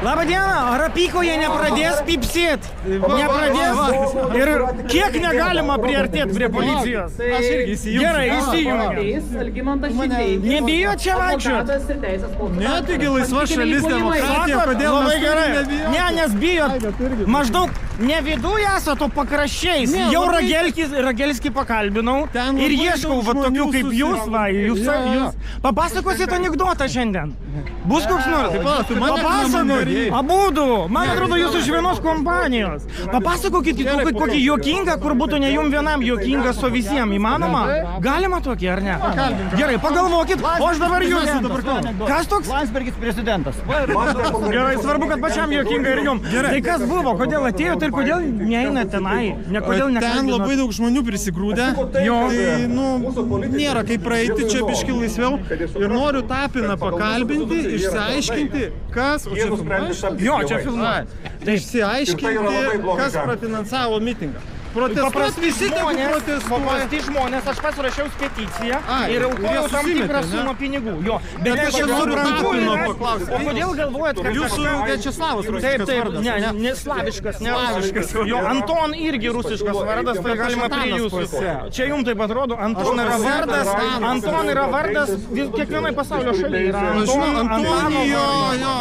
Labą dieną, ar apykoje nepradės pipsėt? Nepradės? Ir kiek negalima priartėti prie policijos? Aš irgi įsijungiu. Gerai, įsijungiu. Nebijo čia vaikščioti? Ne, taigi laisva šalis, demokratija, kodėl labai mes gerai. nebijom? Ne, nes bijot. Maždaug ne viduje esate, o pakraščiais. Ne, jau labai- Ragelskį pakalbinau Ten ir labai ieškau daug va tokių žmonių kaip jūs, susirinko. va, jūs. Jo. Papasakosit anekdotą šiandien. Bus koks nors? pala, tu mane Papasakok. nemandarei. Abudu. Man atrodo, jūs iš vienos kompanijos. Papasakokit kokį juokingą, kur būtų ne jum vienam juokingas, o visiems. Įmanoma? Galima tokį, ar ne? Gerai, pagalvokit. O aš dabar jūs. Kas toks? Landsbergis prezidentas. Gerai, svarbu, kad pačiam juokinga ir jum. Tai kas buvo? Kodėl atėjote ir kodėl neina tenai? Kodėl Ten nekalbinot? labai daug žmonių prisigrūdė. Jo. Tai, nėra kaip praeiti čia biški laisviau. Ir noriu Tapiną pakalbinti, išsiaiškinti, kas... O čia filmuoja? Jo, čia filmuoja. Tai išsiaiškinti, kas prafinansavo mitingą. Protestuoti visi tegu protestuoja. Paprasti žmonės, aš pats rašiau peticiją Ai, ir aukojau jie tam susimetė, tikrą ne? sumą pinigų. Jo, Bet aš kiek noriu suprantu, Tapino yra- paklausti. O kodėl galvojat, kad Jūsų kažką- Viačeslavas Taip, rusiškas taip, vardas, ne slaviškas, ne Slaviškas. Jo, Anton irgi rusiškas vardas, tai galima prie Antanas jūsų. pase. Čia jums taip atrodo, Anton yra vardas, Anton yra vardas kiekvienai pasaulio šalyje. Yra Žinau, Anton, Antonijo, jo.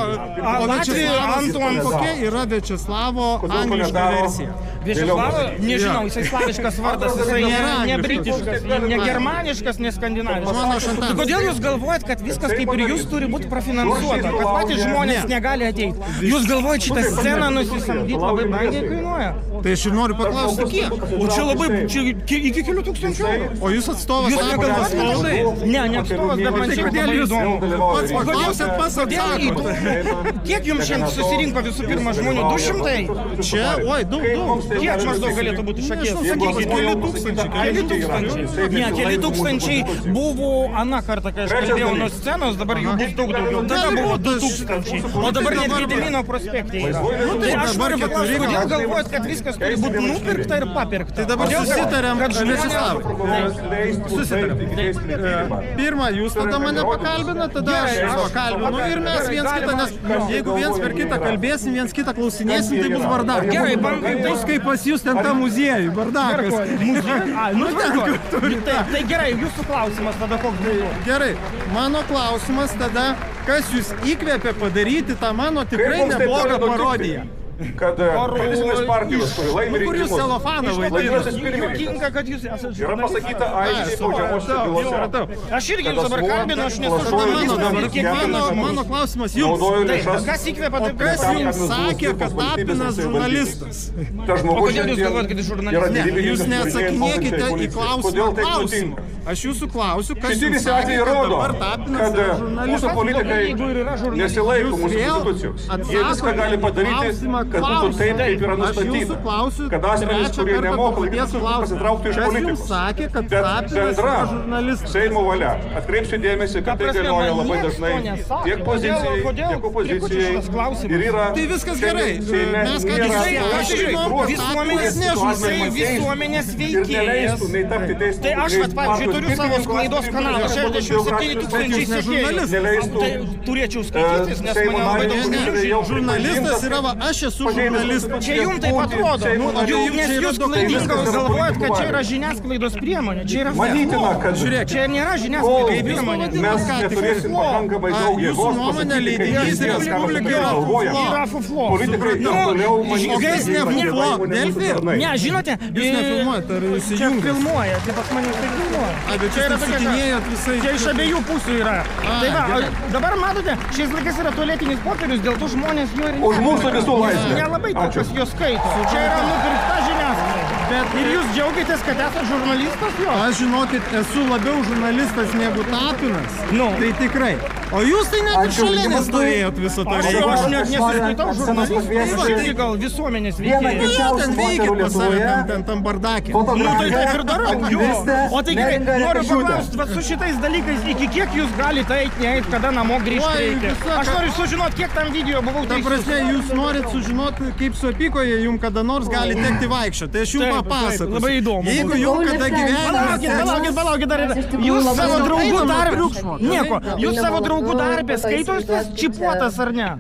O Latvijoj Anton. kokia yra Viačeslavo angliška versija? Viačeslavo, nežinau, jisai slaviškas vardas, jisai Nėra ne angliškas. britiškas, ne germaniškas, ne skandinaviškas. Mano Šantanas. Tai kodėl jūs galvojat, kad viskas kaip ir jūs turi būti prafinansuota, kad patys žmonės negali ateiti? Jūs galvojat, šitą sceną nusisamdyti labai brangiai kainuoja? Tai aš ir noriu paklausti, kiek? O čia labai, čia iki kelių tūkstančių eurų. O jūs atstovas Jūs negalvojat, kad tai? Ne atstovas, bet man Tai šiaip kodėl labai jūs įdomu. pats paklausėt, pats Kodėl atsakot? įdomu? Kiek jums šiandien susirinko visų pirma žmonių? 200? Čia, oi, daug. Kiek maždaug galėtų būti iš akies? Sakykit, keli tūkstančiai. Keli tūkstančiai. Ne, keli tūkstančiai buvo aną kartą, kai aš kalbėjau nuo scenos, dabar jų bus daug daugiau. Tada buvo 2000, o dabar net Gedimino prospekte yra. Tai aš noriu paklausti, kodėl galvojat, kad viskas turi būti nupirkta ir papirkta? Tai dabar Kodėl susitarėm, kad Viačeslavai. žmonės... Pirma, jūs tada mane pakalbinat, tada aš jūs pakalbinu ir mes viens kitą, nes jeigu viens per kitą kalbėsim, viens kitą klausinėsim, tai bus bardakas. Gerai, bus kaip pas jūs ten tą muziejų, bardakas. Tai gerai, jūsų klausimas tada koks buvo? Gerai, mano klausimas tada, kas jūs įkvėpė padaryti tą mano tikrai neblogą parodiją? Kad politinės partijos, kuri laimi Kur jūs rinkimus, celofaną Laimėtas vaidinat? pirmininkas. Juokinga, kad jūs esate Yra pasakyta aiškiai baudžiamosiose bylose. Aš irgi jūs dabar kalbinu, aš nesu Mano žurnalistas dabar, ir kiekvieno... mano klausimas jums. Naudoju Tai, lėšas. kas įkvėpė taip Kas kalbėti? jums sakė, kad Tapinas žurnalistas? Tas O žmogus kodėl jūs šiandien galvojat, kad jis žurnalistas? yra Ne, derybininkas, Jūs neatsakinėkite kurinėja į klausimą Kodėl taip klausimą. nutinka? Aš jūsų klausiu, kas Visi jums visi sakė, atvejai kad rodo, dabar Tapinas kad yra mūsų žurnalistas. politikai Jeigu ir yra žurnalistas, nesilaiko jūs mūsų vėl konstitucijos. Jie atsakot viską gali į padaryti, klausimą kad būtų taip, kaip yra Aš jūsų nustatyta. klausiu, Kad asmenys, trečią kurie kartą nemoka to paties laikytis, klausiu. pasitrauktų iš Kas jums politikos. sakė, kad Bet Tapinas bendra yra žurnalistas? Seimo valia. Atkreipsiu dėmesį, kad tai prasme, galioja man labai nieks dažnai to nesakė. tiek pozicijai, Kodėl? tiek opozicijai. Šitas klausimas. Ir yra Tai viskas gerai. Seime Mes ką nėra tik aiškiai bruožų. Visuomenės veikėjas. Tai aš, vat, pavyzdžiui, turiu savo sklaidos kanalą, 67 tūkstančiai sekėjų. Tai turėčiau skaitytis, nes mane labai daug žmonių žino. Žurnalistas yra, va, aš esu žurnalistas. Čia jums taip atrodo, nes jūs klaidingai galvojat, kad čia yra žiniasklaidos priemonė, čia yra Manytina, kad čia nėra žiniasklaidos priemonė. mes neturėsim pakankamai daug Jūsų jėgos nuomonė, pasakyti, leidinys kaip Respublika yra galvojame. Yra fuflo. Politikai toliau manys, o kas ne fuflo? Delfi? Ne, žinote, Jūs nefilmuojat, ar jūs čia įjungiat? filmuoja, tai pas mane tai filmuoja. Bet Čia jūs yra tokia- susitinėjot visai. Čia iš abiejų pusių yra. Tai va, gerai. dabar matote, šiais laikais yra tualetinis popierius, dėl to žmonės jo ir Už mūsų visų laisvę. Nelabai daug Ačiū. kas jo skaito. Čia yra nupirkta žiniasklaida. Bet ir jūs džiaugiatės, kad esate žurnalistas jo? Aš žinokit, esu labiau žurnalistas negu Tapinas. Nu. Tai tikrai. O jūs tai net ir šalia nestovėjot viso to Aš reikalo. net nesuskaitau žurnalistas. Aš irgi gal visuomenės veikėjas. Jūs ten veikit pas save ten tam bardakė. Nu tai taip ir darau. Jo. O tai gerai, noriu paklausti, va su šitais dalykais, iki kiek jūs galite eiti, neeit, kada namo grįžti Oi, reikia. visa- Aš noriu sužinoti, kiek tam video buvau Ta teisus. prasme, jūs norit sužinoti, kaip su apykoje jums kada nors gali tekti vaikščioti. Tai aš jums Taip, papasakosiu. taip, labai įdomu. Jeigu jums kada Palaukit dar. Jūs savo draugų darbę... Nieko, jūs savo draugų darbę skaitotės čipuotas ar ne?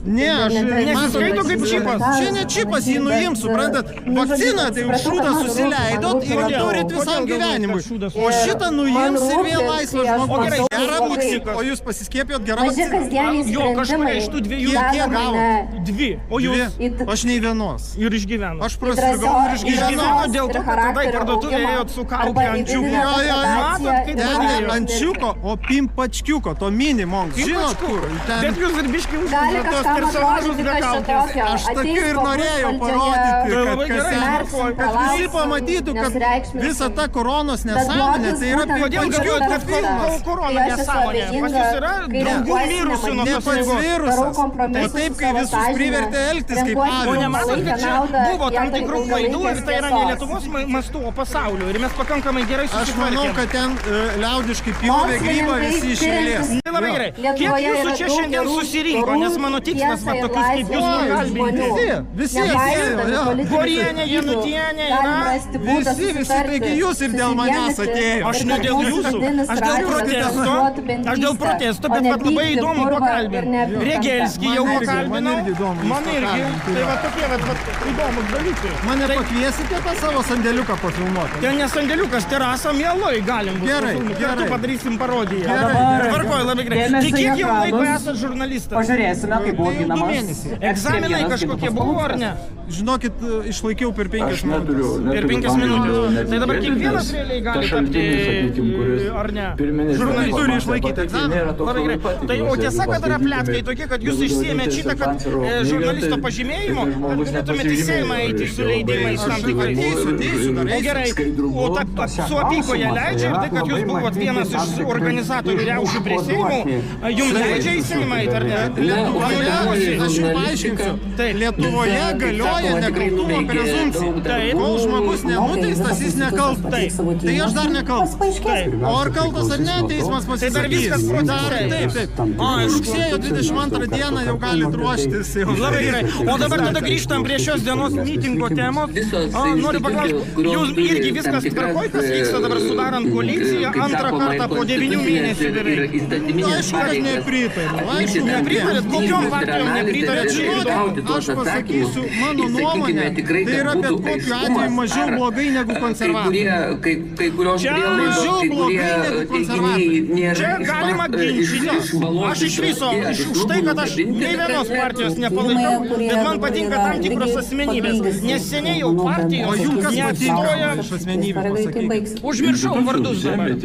Ne, aš Nesiskaito kaip čipas. Čia ne čipas, jį nuims, suprantat. Vakciną tai už šūdą susileidot ir ją turit visam gyvenimui. O šitą nuims ir vėl laisvas žmogus. Gera vakcina. O jūs pasiskiepijot gerą vakciną? Jo, kažkuria iš tų dviejų. Kiek gavot? 2. O jūs? Aš nei vienos. Ir išgyveno. Aš prasirgau ir išgyvenau. Išgyveno dėl to, kad tada į parduotuvę ėjot su kaukė ant čiuko. Matot, kaip Ten padėjo. ant čiuko, o pimpačkiuko, to minimum. Žinot kur? Bet jūs ir biškai Gali užduotos kažkam personažus atrodyti, be kad čia kaukės. tokio. Aš tokiu ir norėjau parodyti, kad visi pamatytų, kad visa ta koronos nesąmonė, tai yra Kodėl galvojat, kad gal korona nesąmonė? Pas jūs yra daugų mirusių nuo ne tos pats ligos. virusas, o taip, kai visus privertė elgtis kaip O avinas. nematot, kad čia buvo tam tikrų klaidų ir tai yra ne Lietuvos mastu, o pasaulio. Ir mes pakankamai gerai Aš manau, susitvarkėm. kad ten liaudiškai pjovė grybą visi iš eilės. Tai labai gerai. Kiek jūsų čia šiandien susirinko, nes mano tikslas va tokius kaip jūs pakalbinti. Visi atėjo, jo. Gorienė, Janutienė yra. Visi, taigi jūs ir dėl manęs atėjo. Aš ne dėl jūsų, aš dėl protesto, bet vat labai įdomu pakalbinti. Regelskį jau pakalbinau, man irgi. Tai va tokie vat įdomus dalykai. Mane pakviesite tą savo sandėliuką pafilmuoti. Ten ne sandėliukas, terasa mieloj galim bus. Gerai, pafilmuoti. gerai. Kartu padarysim parodiją. Gerai. Tvarkoj, labai gerai. Tai kiek jau laiko esat žurnalistas? Pažiūrėsime, kaip buvo Tai jau 2 ginamas mėnesiai. Egzaminai kažkokie buvo ar ne? Žinokit, išlaikiau per 5 minutės. Per 5 minutės. Tai dabar kiekvienas realiai gali tapti, ar ne? Žurnalistai turi išlaikyti egzaminą. Labai gerai. Tai o tiesa, kad yra pletkai tokie, kad jūs išsiėmėt šitą, kad žurnalisto pažymėjimo, kad galėtumėte į Seimą eiti su leidimais tam tikrais. Teisiu, dar O gerai, o su apykoje leidžia ir tai, kad jūs buvot vienas iš organizatorių riaušių prie Seimo, jums leidžia į Seimą eiti, ar ne? Lietuvoje, aš jums paaiškinsiu, Lietuvoje galioja nekaltumo prezumpcija. Kol žmogus nenuteistas, jis nekaltas. Tai aš dar nekaltas. O ar kaltas ar ne, teismas pasisakys. Tai dar viskas procesai. Taip. Rugsėjo 22 dieną jau galit ruoštis. Labai gerai. O dabar tada grįžtam prie šios dienos mitingo temos. Noriu paklausti, jūs irgi viskas tvarkoj, kas vyksta dabar sudarant koaliciją antrą kartą po 9 mėnesių beveik. Aišku, kad nepritariu. Aišku, Nepritarėt? Kokiom partijom nepritarėt? Žinokit, aš pasakysiu mano nuomonę, tai yra bet kokiu atveju mažiau blogai negu konservatoriai. Čia mažiau blogai negu konservatoriai. Čia galima ginčytis. Aš iš viso, už tai, kad aš nei vienos partijos nepalaikau, bet man patinka tam tikros asmenybės. Nes seniai jau partijos O jums kas patinka neatstoja. iš asmenybių, pasakykit. Užmiršau vardus dabar.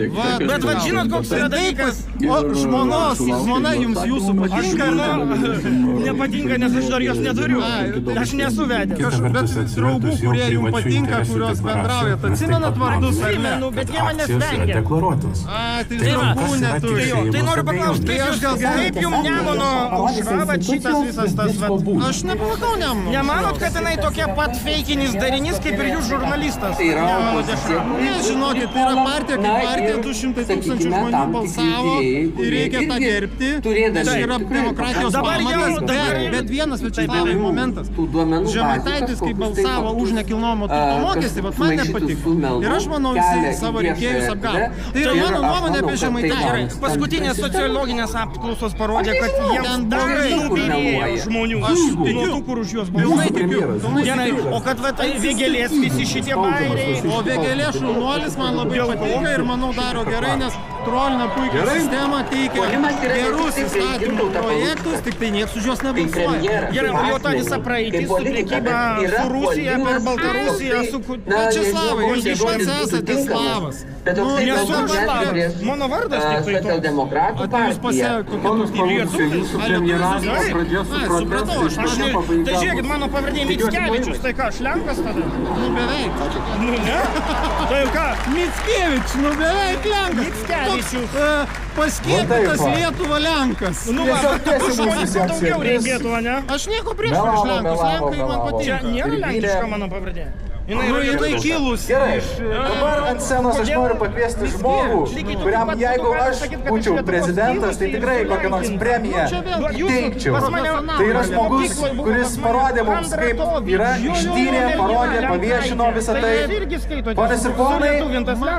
Bet va žinot, koks yra dalykas. O žmona jums jūsų Aš patinka. nepatinka, nes aš dar jos neturiu. Aš nesu vedęs. Bet draugų, kurie jums patinka, kurios bendraujat, atsimenat vardus ar ne? Atsimenu, bet jie manęs vengia. Tai Tai va, draugų neturi. Tai noriu paklausti, Tai aš gal kaip jums Nemuno aušra, va šitas visas tas va. Aš nepalaikau Nemuno. Nemanot, kad jinai tokia pat feikinis darinys, kaip ir jūs žurnalistas? Nemuno dešra. Ne, žinokit, tai yra partija kaip partija, 200 tūkstančių žmonių balsavo ir reikia tą gerbti, nes yra demokratijos Dabar jau- pamatas, dabar- bet vienas Viačeslavai momentas. Žemaitaitis, kai balsavo už nekilnojamo turto mokestį, vat man nepatiko. Ir aš manau, jisai savo rinkėjus apgavo. Tai yra mano nuomonė apie Žemaitaitį. Paskutinės sociologinės apklausos parodė, kad jiems Ten dar blogai. nubyrėjo žmonių. Aš Nuo tikiu. tų, kur už juos Pilnai tikiu. balsuoja. Gerai, o kad va tai Vėgėlės visi šitie bairiai. O Vėgėlė šaunuolis man labai patinka ir manau daro gerai, nes trolina puikiai sistemą, teikia gerus įstatymų projektus, tik tai niekas už juos nebalsuoja. Gerai, o jau ta visa praeitis su priekyba su Rusija per Baltarusiją, su... Viačeslavai, jūs pats esate slavas. Nesu aš slavas. Mano vardas tik tai toks. Demokratų Tai jūs pasiekite Mano kokių informacija, jūsų premjeras Taip. pradės su supratau, protestais. aš Tai žiūrėkit, mano pavardė Mickevičius, tai ką, aš Lenkas tada? Nu beveik. Nu ne? Tai jau ką? Mickevič, nu beveik Lenkas. Mickevičius. Paskiepytas Lietuva Lenkas. Nu va, bet tokių žmonių daugiau reikėtų, ne? Aš nieko prieš Lenkus, Lenkai man Čia patinka. nėra lenkiška mano pavardė. Jinai Nu, yra jinai lietuviška. kilus Gerai, iš... dabar ant scenos aš noriu pakviesti žmogų, kuriam jeigu aš būčiau prezidentas, tai tikrai kokią nors premiją teikčiau. Pas mane Tai yra žmogus, kuris parodė mums, kaip yra ištyrė, parodė, paviešino visą tai. Ponas ir ponai,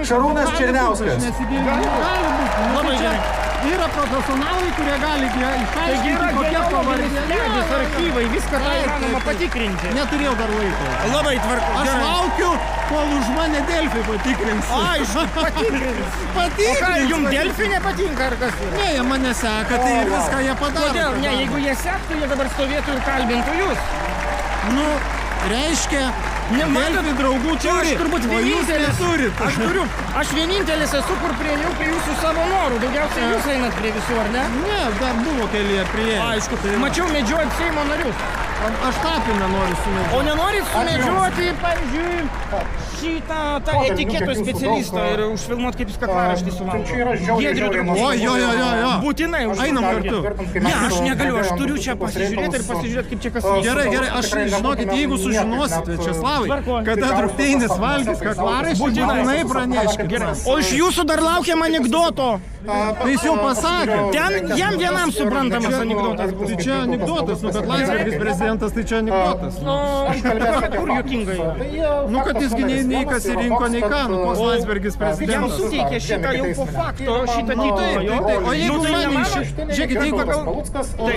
Šarūnas Černiauskas. Gali būti. Labai Čia gerai. yra profesionalai, kurie gali išaiškinti, kokia pavardė. paledys, archyvai, viską tą įmanoma patikrinti. Neturėjau dar laiko. Labai tvarku. Aš laukiu, kol už mane Delfi patikrins. Aišku, patikrins. O ką, Patikrins. jums Delfi nepatinka ar kas? Ne, jie mane seka, tai ir viską jie padaro. Kodėl? Ne, jeigu jie sektų, jie dabar stovėtų ir kalbintų jūs. Nu, reiškia, Delfi draugų Čia aš turi, turbūt o jūs vienintelis. neturit. Aš vienintelis esu, kur priejau prie jūsų savo norų. Daugiausiai jūs einat prie visų, ar ne? Ne, dar buvo keli prie. Aišku, mačiau medžiojant Seimo narius. Aš tapiną noriu sumedžioti. O nenorit sumedžioti, pavyzdžiui, šitą tą etiketo specialistą ir užfilmuot, kaip jis kaklaraištį suvalgo. Giedrių draugų. Jo. Būtinai užfilmuot. Einam kartu. Ne, aš negaliu, aš turiu čia pasižiūrėti ir pasižiūrėti, kaip čia kas vyksta. Gerai, aš žinokit, jeigu sužinosit, Viačeslavai, kada Drukteinis valgys kaklaraištį, būtinai praneškit. O iš jūsų dar laukiam anekdoto. Tai jis jau pasakė. Ten jam vienam suprantamas anekdotas bus. Tai čia anekdotas, nu kad Landsbergis prezidentas, tai čia anekdotas. Kur juokingai? Nu kad jisgi nei kas įrinko, nei ką, nu koks Landsbergis Jam prezidentas. suteikė šitą jau po fakto, šitą titulą. jo. O jeigu Nu, tai man nemano? žiūrėkit, jeigu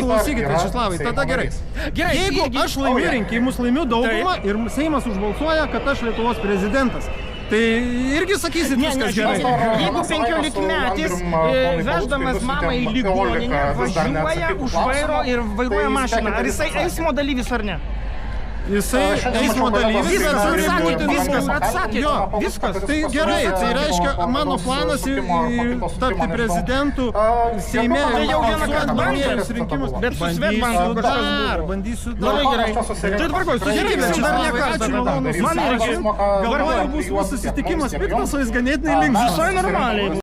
klausykit, Viačeslavai, tada gerai. Gerai, Jeigu irgi- aš laimiu rinkimus, laimiu daugumą ir Seimas užbalsuoja, kad aš Lietuvos prezidentas, tai irgi sakysit Ne, viskas žiūrėkit, gerai. jeigu 15-metis veždamas mamą į ligoninę važiuoja už vairo ir vairuoja mašiną, ar jisai eismo dalyvis ar ne? Jisai eismo dalyvis, Viskas, bet turi atsakėt, būti viskas, atsakėt. Jo, Viskas. Tai gerai, tai reiškia, mano planas tapti prezidentu Seime. Tai jau vieną kartą balsuojant bandėt. rinkimus. Bet su Swedbanku kažkas buvo. Bandysiu Labai dar. gerai. Tai tvarkoj, susitiksim dar ne kartą. Ačiū, malonu. Man irgi. Galvoju, bus mūsų susitikimas piktas, o jis ganėtinai linksmas. Visai normaliai.